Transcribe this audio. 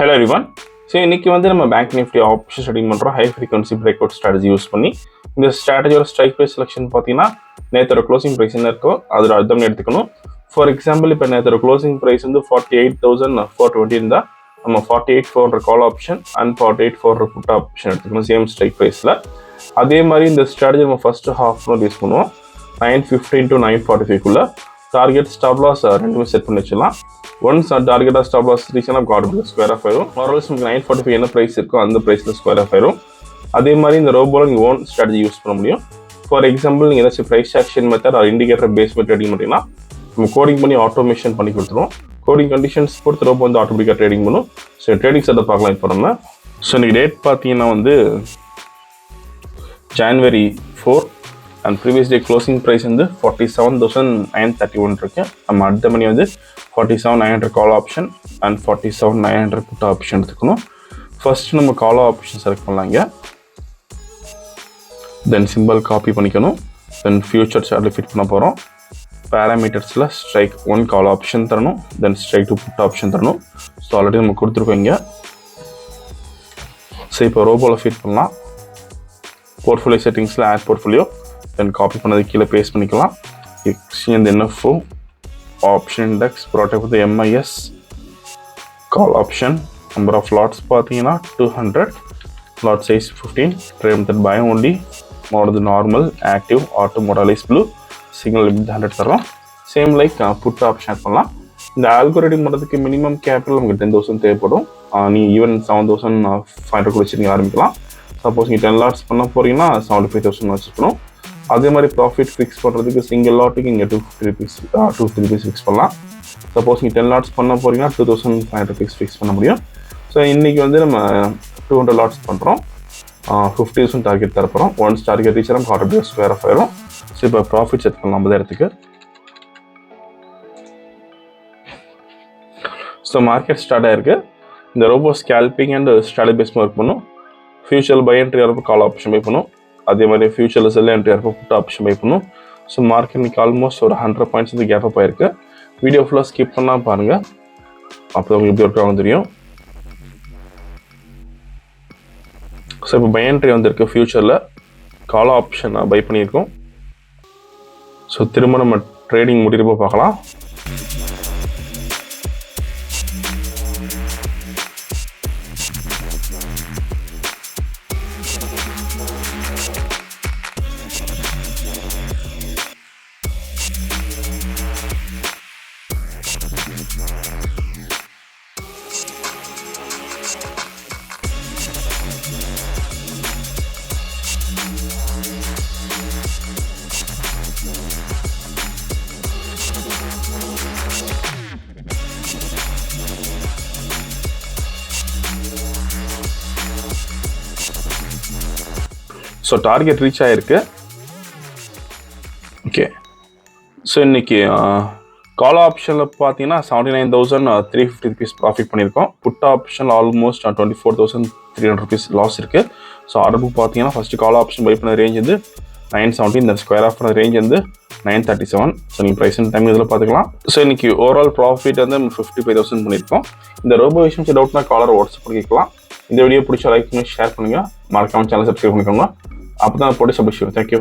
Hello everyone. So இன்னைக்கு வந்து நம்ம பேங்க் நிஃப்டி ஆப்ஷன் ஸ்டடி பண்றோம் high frequency break out strategy use பண்ணி. இந்த ஸ்ட்ராட்டஜியோட ஸ்ட்ரைக் ப்ரைஸ் செலக்ஷன் பார்த்தீங்கன்னா நேத்தோட க்ளோசிங் ப்ரைஸ் என்ன இருக்கோ அதோட அர்த்தம் எடுத்துக்கணும். ஃபார் எக்ஸாம்பிள் இப்போ நேத்தோட க்ளோசிங் ப்ரைஸ் வந்து 48,420 இருந்தால் நம்ம 48,400 call option and 48,400 put option எடுத்துக்கணும் சேம் ஸ்ட்ரைக் ப்ரைஸில். அதே மாதிரி இந்த ஸ்ட்ராட்டஜி நம்ம ஃபர்ஸ்ட் ஹாஃப் அன் யூஸ் பண்ணுவோம். 9:15 to 9:45 டார்கெட் ஸ்டாப் லாஸ் ரெண்டுமே செட் பண்ணி வச்சிடலாம். ஒன்ஸ் டார்கெட்டாக ஸ்டாப் லாஸ் ரீச்னா கார்டு ஸ்கொயர் ஆஃப் ஆயிரும். ஆர்எல்ஸ் நமக்கு 9:45 என்ன ப்ரைஸ் இருக்கோ அந்த ப்ரைஸில் ஸ்கொயர் ஆஃப் ஆயிரும். அதே மாதிரி இந்த ரோபோவில் நீங்கள் ஓன் ஸ்ட்ராட்டஜி யூஸ் பண்ண முடியும். ஃபார் எக்ஸாம்பிள் நீங்கள் ஏதாச்சும் price action method or indicator base method trading பண்ணிங்கன்னா நம்ம கோடிங் பண்ணி ஆட்டோமேஷன் பண்ணி கொடுத்துருவோம். கோடிங் கண்டிஷன்ஸ் பொறுத்த ரோபோ வந்து ஆட்டோமேட்டிக்காக ட்ரேடிங் பண்ணும். ஸோ ட்ரேடிங் செட்டை பார்க்கலாம் இப்போ நம்ம. ஸோ இன்றைக்கி டேட் பார்த்தீங்கன்னா வந்து January 4 and previous day closing price வந்து 47,931 இருக்குது. நம்ம அடுத்த மணி வந்து 47,900 call option and 47,900 put option எடுத்துக்கணும். ஃபர்ஸ்ட் நம்ம கால் ஆப்ஷன் செலக்ட் பண்ணலாங்க. தென் சிம்பிள் காப்பி பண்ணிக்கணும். தென் ஃபியூச்சர் சார்ட்டில் ஃபிட் பண்ண போகிறோம். பேராமீட்டர்ஸில் ஸ்ட்ரைக் 1 கால் ஆப்ஷன் தரணும். தென் ஸ்ட்ரைக் 2 புட் ஆப்ஷன் தரணும். ஸோ ஆல்ரெடி நம்ம கொடுத்துருக்கோம் இங்கே. ஸோ இப்போ ரோபோவில் ஃபிட் பண்ணலாம். போர்ட்ஃபோலியோ செட்டிங்ஸில் ஆட் போர்ட்ஃபோலியோ தென் காப்பி பண்ணது கீழே பேஸ்ட் பண்ணிக்கலாம். Exchange NFO option index product வந்து MIS call option number of lots பார்த்தீங்கன்னா 200 lot size 15 trade method buy only mode normal active auto மோடாலிஸ் ப்ளூ சிக்னல் லிமிட் 100 தரோம். Same like put option add பண்ணலாம். இந்த algorithm பண்ணுறதுக்கு minimum capital நமக்கு 10,000 தேவைப்படும். நீ ஈவன் 7,500 கூட வச்சு நீங்கள் ஆரம்பிக்கலாம். சப்போஸ் நீங்கள் 10 லாட்ஸ் பண்ண போகிறீங்கன்னா 75,000 வச்சுக்கணும். அதே மாதிரி ப்ராஃபிட் ஃபிக்ஸ் பண்ணுறதுக்கு சிங்கிள் லாட்டுக்கு இங்கே 250 rupees ஃபிக்ஸ் பண்ணலாம். சப்போஸ் நீங்கள் 10 லாட்ஸ் பண்ண போகிறீங்கன்னா 2,500 ஃபிக்ஸ் பண்ண முடியும். ஸோ இன்றைக்கி வந்து நம்ம 200 லாட்ஸ் பண்ணுறோம். 50,000 டார்கெட் தரப்போகிறோம். ஒன்ஸ் டார்கெட் ரீச் நம்ம கார்டு ஸ்கொயர் ஆஃப் ஆயிரும். ஸோ இப்போ ப்ராஃபிட் செட் பண்ணலாம் 50,000க்கு. ஸோ மார்க்கெட் ஸ்டார்ட் ஆகிருக்கு. இந்த robo scalping and strategy base work பண்ணும். ஃபியூச்சர் பை என்ட்ரி வரப்போ கால் ஆப்ஷன் பை பண்ணும். அதே மாதிரி ஃபியூச்சரில் செல் என்ட்ரி வரப்போ புட் ஆப்ஷன் பை பண்ணும். ஸோ மார்க்கெட் இன்னைக்கு ஆல்மோஸ்ட் ஒரு 100 பாயிண்ட்ஸ் வந்து கேப் அப் ஆயிருக்கு. வீடியோ ஃபுல்லாக ஸ்கிப் பண்ணால் பாருங்கள். அப்போ உங்களுக்கு எப்படி ஒர்க் ஆகும் தெரியும். ஸோ இப்போ பை என்ட்ரி வந்திருக்கு. ஃபியூச்சரில் கால் ஆப்ஷன் பை பண்ணியிருக்கோம். ஸோ திரும்ப நம்ம ட்ரேடிங் முடிகிறப்போ பார்க்கலாம். ஸோ டார்கெட் ரீச் ஆகிருக்கு. ஓகே. ஸோ இன்றைக்கி கால் ஆப்ஷனில் பார்த்தீங்கன்னா 79,350 rupees ப்ராஃபிட் பண்ணியிருக்கோம். புட் ஆப்ஷனில் ஆல்மோஸ்ட் 24,300 rupees லாஸ் இருக்குது. ஸோ ஆர்டர் புக் பார்த்தீங்கன்னா ஃபஸ்ட்டு கால் ஆப்ஷன் பை பண்ண ரேஞ்ச் வந்து 970, இந்த ஸ்கொயர் ஆஃப் பண்ண ரேஞ்ச் வந்து 937. ஸோ நீங்கள் ப்ரைஸ் அண்ட் டைம் இதில் பார்த்துக்கலாம். ஸோ இன்றைக்கி ஓவரால் ப்ராஃபிட் வந்து 55,000 பண்ணியிருக்கோம். இந்த ரோபோ விஷயம் டவுட்னா காலர் வாட்ஸ்அப் பண்ணிக்கலாம். இந்த வீடியோ பிடிச்சா லைக் பண்ணி ஷேர் பண்ணுங்கள். மறக்காம சேனல் சப்ஸ்கிரைப் பண்ணிக்கோங்க. அப்போ தான் போட்டு சப்ஸ்கிரைப். தேங்க்யூ.